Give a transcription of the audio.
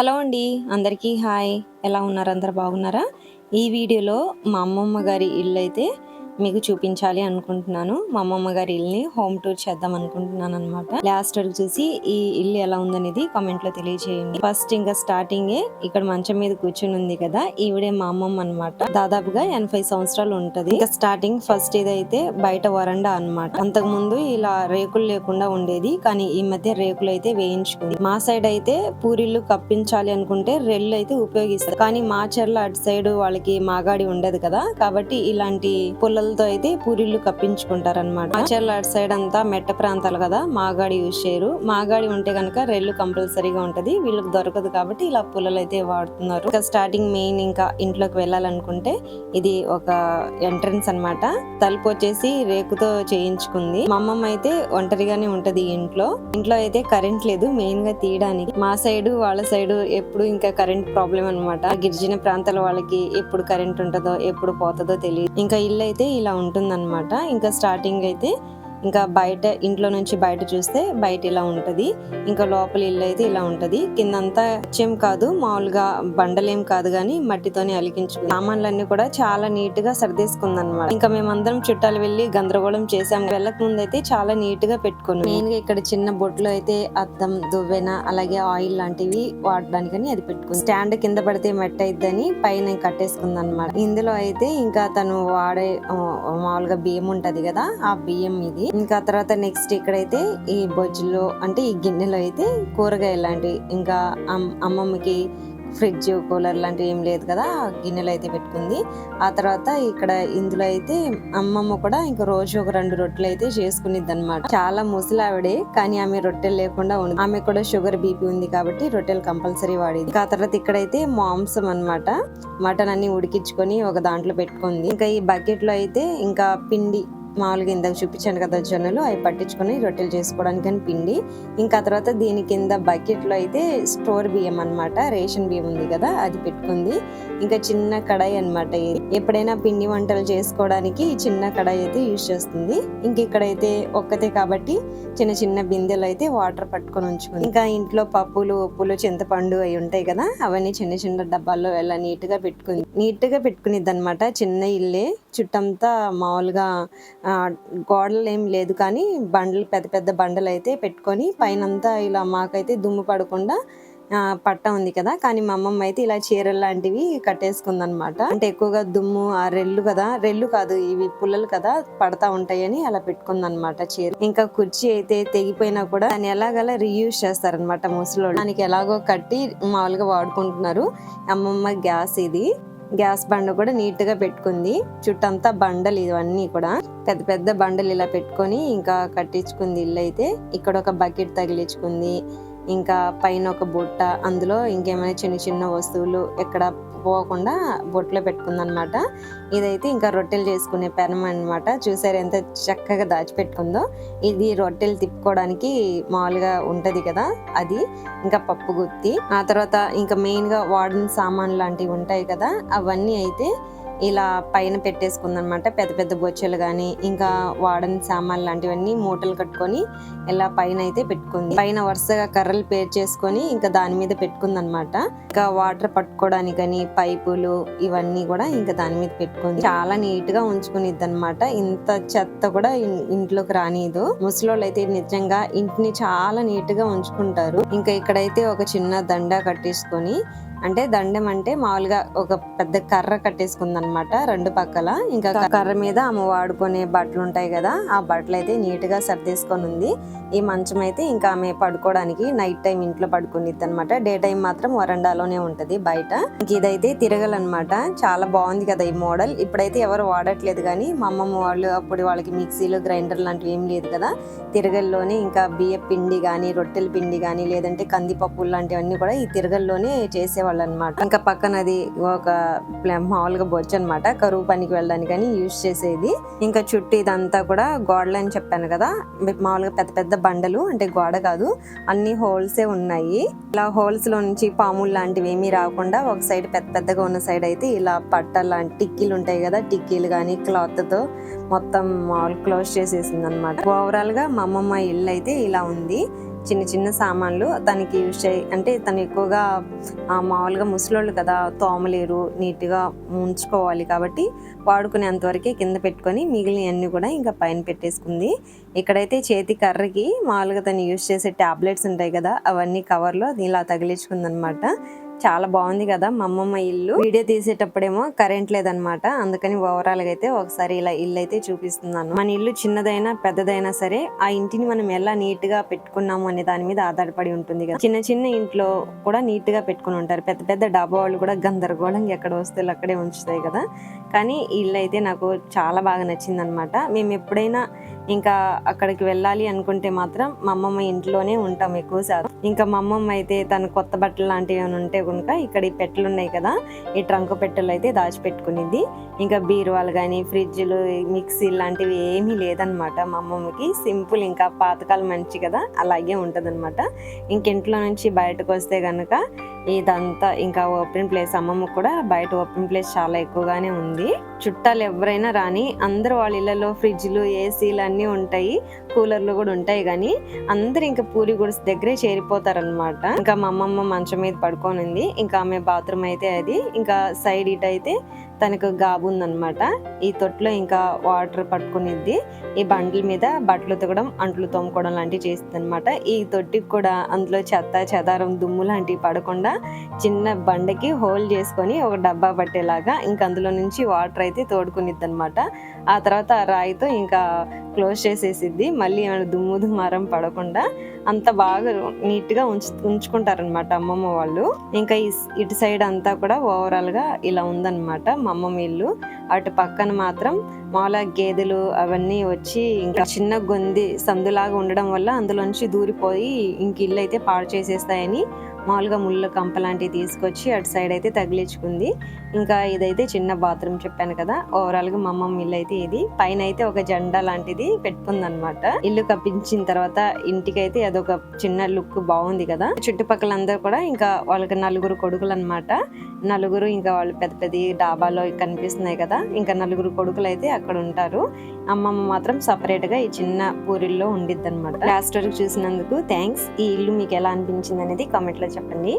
Hello అండి. అందరికీ hi. ఎలా ఉన్నారు? అందరూ బాగున్నారా? ఈ వీడియోలో మా అమ్మమ్మ గారి ఇల్లయితే మీకు చూపించాలి అనుకుంటున్నాను. మా అమ్మమ్మ గారి ఇల్లుని హోమ్ టూర్ చేద్దాం అనుకుంటున్నాననమాట. లాస్ట్ వరకు చూసి ఈ ఇల్లు ఎలా ఉందనేది కామెంట్‌లో తెలియజేయండి. ఫస్ట్ ఇంకా స్టార్టింగే ఇక్కడ మంచం మీద కూర్చొని ఉంది కదా! ఈవిడే మా అమ్మమ్మ అనమాట. దాదాపుగా 80 సంవత్సరాలు ఉంటది. ఇంకా స్టార్టింగ్ ఫస్ట్ ఇదైతే బయట వరండా అనమాట. అంతకుముందు ఇలా రేకులు లేకుండా ఉండేది. కానీ ఈ మధ్య రేకులు అయితే వేయించుకుంది. మా సైడ్ అయితే పూరిళ్ళు కప్పించాలి అనుకుంటే రెల్లు అయితే ఉపయోగిస్తారు. కానీ మా చెర్ల అటు సైడ్ వాళ్ళకి మాగాడి ఉండదు కదా, కాబట్టి ఇలాంటి పుల్లలతో అయితే పూరిళ్ళు కప్పించుకుంటారనమాట. మా చెర్ల అటు సైడ్ అంతా మెట్ట ప్రాంతాలు కదా, మాగాడి యూజ్ చేయరు. మాగాడి ఉంటే కనుక రెల్లు కంపల్సరీగా ఉంటది. వీళ్ళకి దొరకదు కాబట్టి ఇలా పుల్లలు అయితే వాడుతున్నారు. ఇంకా స్టార్టింగ్ మెయిన్ ఇంకా ఇంట్లోకి వెళ్ళాలనుకుంటే ఇది ఒక ఎంట్రన్స్ అన్నమాట. తలుపు వచ్చేసి రేకుతో చేయించుకుంది. మా అమ్మమ్మ అయితే ఒంటరిగానే ఉంటది ఇంట్లో. ఇంట్లో అయితే కరెంట్ లేదు మెయిన్ గా తీయడానికి. మా సైడ్ వాళ్ళ సైడ్ ఎప్పుడు ఇంకా కరెంట్ ప్రాబ్లం అనమాట. గిరిజన ప్రాంతాల వాళ్ళకి ఎప్పుడు కరెంట్ ఉంటుందో ఎప్పుడు పోతుందో తెలియదు. ఇంకా ఇల్లు అయితే ఇలా ఉంటుందన్నమాట. ఇంకా స్టార్టింగ్ అయితే ఇంకా బయట ఇంట్లో నుంచి బయట చూస్తే బయట ఇలా ఉంటది. ఇంకా లోపల ఇల్లు అయితే ఇలా ఉంటది. కిందంతా వచ్చేం కాదు, మామూలుగా బండలేం కాదు గానీ మట్టితోనే అలికించుకుంది. సామాన్లన్నీ కూడా చాలా నీట్ గా సర్దేసుకుందనమాట. ఇంకా మేమందరం చుట్టాలు వెళ్లి గందరగోళం చేసాం. వెళ్ళక ముందు అయితే చాలా నీట్ గా పెట్టుకున్నాం. మెయిన్ గా ఇక్కడ చిన్న బొట్లో అయితే అద్దం, దువ్వెన అలాగే ఆయిల్ లాంటివి వాడడానికని అది పెట్టుకుంది. స్టాండ్ కింద పడితే మెట్ అయిద్దని పైన కట్టేసుకుంది అనమాట. ఇందులో అయితే ఇంకా తను వాడే మామూలుగా బియ్యం ఉంటది కదా, ఆ బియ్యం ఇది. ఇంకా తర్వాత నెక్స్ట్ ఇక్కడైతే ఈ బొజ్జులో అంటే ఈ గిన్నెలో అయితే కూరగాయలు లాంటివి, ఇంకా అమ్మమ్మకి ఫ్రిడ్జ్ కూలర్ లాంటివి ఏం లేదు కదా, గిన్నెలు అయితే పెట్టుకుంది. ఆ తర్వాత ఇక్కడ ఇందులో అయితే అమ్మమ్మ కూడా ఇంకా రోజు ఒక 2 రొట్టెలు అయితే చేసుకునిద్ది అనమాట. చాలా ముసలావిడే కానీ ఆమె రొట్టెలు లేకుండా ఉంది. ఆమె కూడా షుగర్ బీపీ ఉంది కాబట్టి రొట్టెలు కంపల్సరీ వాడేది. ఆ తర్వాత ఇక్కడైతే మాంసం అనమాట. మటన్ అన్ని ఉడికించుకొని ఒక దాంట్లో పెట్టుకుంది. ఇంకా ఈ బకెట్ లో అయితే ఇంకా పిండి మామూలుగా ఇందాక చూపించాను కదా జొన్నలు, అవి పట్టించుకొని రొట్టెలు చేసుకోవడానికి అని పిండి. ఇంకా తర్వాత దీని కింద బకెట్ లో అయితే స్టోర్ బియ్యం అనమాట, రేషన్ బియ్యం ఉంది కదా అది పెట్టుకుంది. ఇంకా చిన్న కడాయి అనమాట ఇది. ఎప్పుడైనా పిండి వంటలు చేసుకోవడానికి చిన్న కడాయి అయితే యూజ్ చేస్తుంది. ఇంక ఇక్కడైతే ఒక్కతే కాబట్టి చిన్న చిన్న బిందెలు అయితే వాటర్ పట్టుకొని ఉంచుకుంది. ఇంకా ఇంట్లో పప్పులు, ఉప్పులు, చింతపండు అవి ఉంటాయి కదా, అవన్నీ చిన్న చిన్న డబ్బాల్లో ఎలా నీట్ గా పెట్టుకునిద్ది అనమాట. చిన్న ఇల్లే, చుట్టంతా మామూలుగా గోడలు ఏం లేదు కానీ బండలు, పెద్ద పెద్ద బండలు అయితే పెట్టుకొని పైనంతా ఇలా మాకైతే దుమ్ము పడకుండా పట్ట ఉంది కదా, కానీ మా అమ్మమ్మ అయితే ఇలా చీరలు లాంటివి కట్టేసుకుంది అనమాట. అంటే ఎక్కువగా దుమ్ము ఆ రెల్లు కాదు ఇవి పుల్లలు కదా పడతా ఉంటాయని అలా పెట్టుకుంది అనమాట చీర. ఇంకా కుర్చీ అయితే తెగిపోయినా కూడా దాన్ని ఎలాగలా రీయూజ్ చేస్తారనమాట ముసలోళ్ళు. దానికి ఎలాగో కట్టి మామూలుగా వాడుకుంటున్నారు. అమ్మమ్మ గ్యాస్ బండ కూడా నీట్ గా పెట్టుకుంది. చుట్టంతా బండలు ఇవన్నీ కూడా పెద్ద పెద్ద బండలు ఇలా పెట్టుకొని ఇంకా కట్టించుకుంది ఇల్లు అయితే. ఇక్కడ ఒక బకెట్ తగిలించుకుంది. ఇంకా పైన ఒక బుట్ట, అందులో ఇంకేమైనా చిన్న చిన్న వస్తువులు ఎక్కడ పోకుండా బొట్లో పెట్టుకుంది అనమాట. ఇదైతే ఇంకా రొట్టెలు చేసుకునే పెనం అనమాట. చూసారు ఎంత చక్కగా దాచిపెట్టుకుందో. ఇది రొట్టెలు తిప్పుకోవడానికి మామూలుగా ఉంటది కదా అది. ఇంకా పప్పు గుత్తి, ఆ తర్వాత ఇంకా మెయిన్ గా వాడిన సామాన్లు లాంటివి ఉంటాయి కదా, అవన్నీ అయితే ఇలా పైన పెట్టేసుకుందనమాట. పెద్ద పెద్ద బొచ్చెలు కానీ ఇంకా వాడని సామాన్లు లాంటివన్నీ మూటలు కట్టుకొని ఇలా పైన అయితే పెట్టుకుంది. పైన వరుసగా కర్రలు పేర్చేసుకొని ఇంకా దాని మీద పెట్టుకుందనమాట. ఇంకా వాటర్ పట్టుకోవడానికని పైపులు ఇవన్నీ కూడా ఇంకా దాని మీద పెట్టుకుంది. చాలా నీట్ గా ఉంచుకునిద్ది అనమాట. ఇంత చెత్త కూడా ఇంట్లోకి రానిదు. ముసలోళ్ళు అయితే నిజంగా ఇంటిని చాలా నీట్ గా ఉంచుకుంటారు. ఇంకా ఇక్కడైతే ఒక చిన్న దండ కట్టేసుకొని, అంటే దండం అంటే మామూలుగా ఒక పెద్ద కర్ర కట్టేసుకుంది అనమాట 2 పక్కల. ఇంకా కర్ర మీద ఆమె వాడుకునే బట్టలు ఉంటాయి కదా, ఆ బట్టలు అయితే నీట్ గా సర్దేసుకొని ఉంది. ఈ మంచం అయితే ఇంకా ఆమె పడుకోవడానికి నైట్ టైం ఇంట్లో పడుకునిద్ది అనమాట. డే టైం మాత్రం వరండాలోనే ఉంటది బయట. ఇదైతే తిరగలన్నమాట. చాలా బాగుంది కదా ఈ మోడల్. ఇప్పుడైతే ఎవరు వాడట్లేదు కానీ మా అమ్మమ్మ వాళ్ళు అప్పుడు వాళ్ళకి మిక్సీలు, గ్రైండర్ లాంటివి ఏం లేదు కదా, తిరగల్లోనే ఇంకా బియ్య పిండి గానీ, రొట్టెల పిండి గానీ, లేదంటే కందిపప్పులు లాంటివన్నీ కూడా ఈ తిరగల్లోనే చేసేవాళ్ళు అనమాట. ఇంకా పక్కన అది ఒక మామూలుగా బొచ్చు అనమాట, కరువు పనికి వెళ్ళడానికి అని యూజ్ చేసేది. ఇంకా చుట్టూ ఇదంతా కూడా గోడలు అని చెప్పాను కదా, మామూలుగా పెద్ద పెద్ద బండలు, అంటే గోడ కాదు అన్ని హోల్సే ఉన్నాయి. ఇలా హోల్స్ లో నుంచి పాములు లాంటివి ఏమీ రాకుండా ఒక సైడ్ పెద్ద పెద్దగా ఉన్న సైడ్ అయితే ఇలా పట్ట లాంటి టిక్కీలు ఉంటాయి కదా, టిక్కీలు కానీ క్లాత్ తో మొత్తం మామూలు క్లోజ్ చేసేసింది అనమాట. ఓవరాల్ గా మా అమ్మమ్మ ఇల్లు అయితే ఇలా ఉంది. చిన్న చిన్న సామాన్లు తనకి యూజ్ చేయి, అంటే తను ఎక్కువగా మామూలుగా ముసలోళ్ళు కదా, తోమలేరు, నీట్గా ఉంచుకోవాలి కాబట్టి వాడుకునేంతవరకే కింద పెట్టుకొని మిగిలినవన్నీ కూడా ఇంకా పైన పెట్టేసుకుంది. ఇక్కడైతే చేతి కర్రకి మామూలుగా తను యూజ్ చేసే టాబ్లెట్స్ ఉంటాయి కదా, అవన్నీ కవర్లో ఇలా తగిలించుకుంది అనమాట. చాలా బాగుంది కదా మా అమ్మమ్మ ఇల్లు. వీడియో తీసేటప్పుడేమో కరెంట్ లేదనమాట, అందుకని ఓవరాల్ గా అయితే ఒకసారి ఇలా ఇల్లు అయితే చూపిస్తున్నాను. మన ఇల్లు చిన్నదైనా పెద్దదైనా సరే ఆ ఇంటిని మనం ఎలా నీట్ గా పెట్టుకున్నాము అనే దాని మీద ఆధారపడి ఉంటుంది కదా. చిన్న చిన్న ఇంట్లో కూడా నీట్ గా పెట్టుకుని ఉంటారు, పెద్ద పెద్ద డాబా వాళ్ళు కూడా గందరగోళంగా ఎక్కడ వస్తువులు అక్కడే ఉంచుతాయి కదా. కానీ ఇల్లు అయితే నాకు చాలా బాగా నచ్చింది అనమాట. మేము ఎప్పుడైనా ఇంకా అక్కడికి వెళ్ళాలి అనుకుంటే మాత్రం మా అమ్మమ్మ ఇంట్లోనే ఉంటాం ఎక్కువ శాతం. ఇంకా మా అమ్మమ్మ అయితే తన కొత్త బట్టలు లాంటివి ఏమైనా ఉంటే కనుక ఇక్కడ ఈ పెట్టెలు ఉన్నాయి కదా, ఈ ట్రంక్ పెట్టెలు అయితే దాచిపెట్టుకునేది. ఇంకా బీరువాలు కానీ ఫ్రిడ్జ్లు మిక్సీ లాంటివి ఏమీ లేదనమాట మా అమ్మమ్మకి. సింపుల్, ఇంకా పాతకాలం మంచి కదా, అలాగే ఉంటదన్నమాట. ఇంట్లో నుంచి బయటకు వస్తే కనుక ఇదంతా ఇంకా ఓపెన్ ప్లేస్. అమ్మమ్మ కూడా బయట ఓపెన్ ప్లేస్ చాలా ఎక్కువగానే ఉంది. చుట్టాలు ఎవరైనా రాని అందరు వాళ్ళ ఇళ్లలో ఫ్రిడ్జ్లు, ఏసీలు అన్నీ ఉంటాయి, కూలర్లు కూడా ఉంటాయి. కానీ అందరు ఇంకా పూరి గుడిసె దగ్గరే చేరిపోతారనమాట. ఇంకా మా అమ్మమ్మ మంచం మీద పడుకోనుంది. ఇంకా ఆమె బాత్రూమ్ అయితే అది. ఇంకా సైడ్ ఇట్ అయితే తనకు గాబు ఉందనమాట. ఈ తొట్లో ఇంకా వాటర్ పట్టుకునిద్ది. ఈ బండ్ల మీద బట్టలు ఉతకడం, అంట్లు తోముకోవడం లాంటివి చేస్తుంది అనమాట. ఈ తొట్టికి కూడా అందులో చెత్త చెదారం దుమ్ము లాంటివి పడకుండా చిన్న బండకి హోల్ చేసుకొని ఒక డబ్బా పట్టేలాగా ఇంకా అందులో నుంచి వాటర్ అయితే తోడుకునిద్ది అనమాట. ఆ తర్వాత ఆ రాయితో ఇంకా క్లోజ్ చేసేసిద్ది, మళ్ళీ ఏమైనా దుమ్ము దుమారం పడకుండా. అంత బాగా నీట్ గా ఉంచుకుంటారనమాట అమ్మమ్మ వాళ్ళు. ఇంకా ఇటు సైడ్ అంతా కూడా ఓవరాల్ గా ఇలా ఉందన్నమాట మా అమ్మమ్మ ఇల్లు. అటు పక్కన మాత్రం మామూలుగా గేదెలు అవన్నీ వచ్చి ఇంకా చిన్న గొంది సందులాగా ఉండడం వల్ల అందులోంచి దూరిపోయి ఇంక ఇల్లు అయితే పాడు చేసేస్తాయని మామూలుగా ముళ్ళు కంప లాంటివి తీసుకొచ్చి అటు సైడ్ అయితే తగిలించుకుంది. ఇంకా ఇదైతే చిన్న బాత్రూమ్ చెప్పాను కదా. ఓవరాల్ గా మా అమ్మమ్మ ఇల్లు అయితే ఇది. పైన అయితే ఒక జెండా లాంటిది పెట్టుకుంది అనమాట. ఇల్లు కప్పించిన తర్వాత ఇంటికైతే అదొక చిన్న లుక్ బాగుంది కదా. చుట్టుపక్కల అందరూ కూడా ఇంకా వాళ్ళకి నలుగురు కొడుకులు అనమాట. నలుగురు ఇంకా వాళ్ళు పెద్ద పెద్ద డాబాలో కనిపిస్తున్నాయి కదా, ఇంకా నలుగురు కొడుకులు అయితే అక్కడ ఉంటారు. అమ్మమ్మ మాత్రం సపరేట్ గా ఈ చిన్న పూరిల్లో ఉండిద్ది అనమాట. లాస్ట్ వరకు చూసినందుకు థ్యాంక్స్. ఈ ఇల్లు మీకు ఎలా అనిపించింది అనేది కామెంట్ లో చెప్పండి.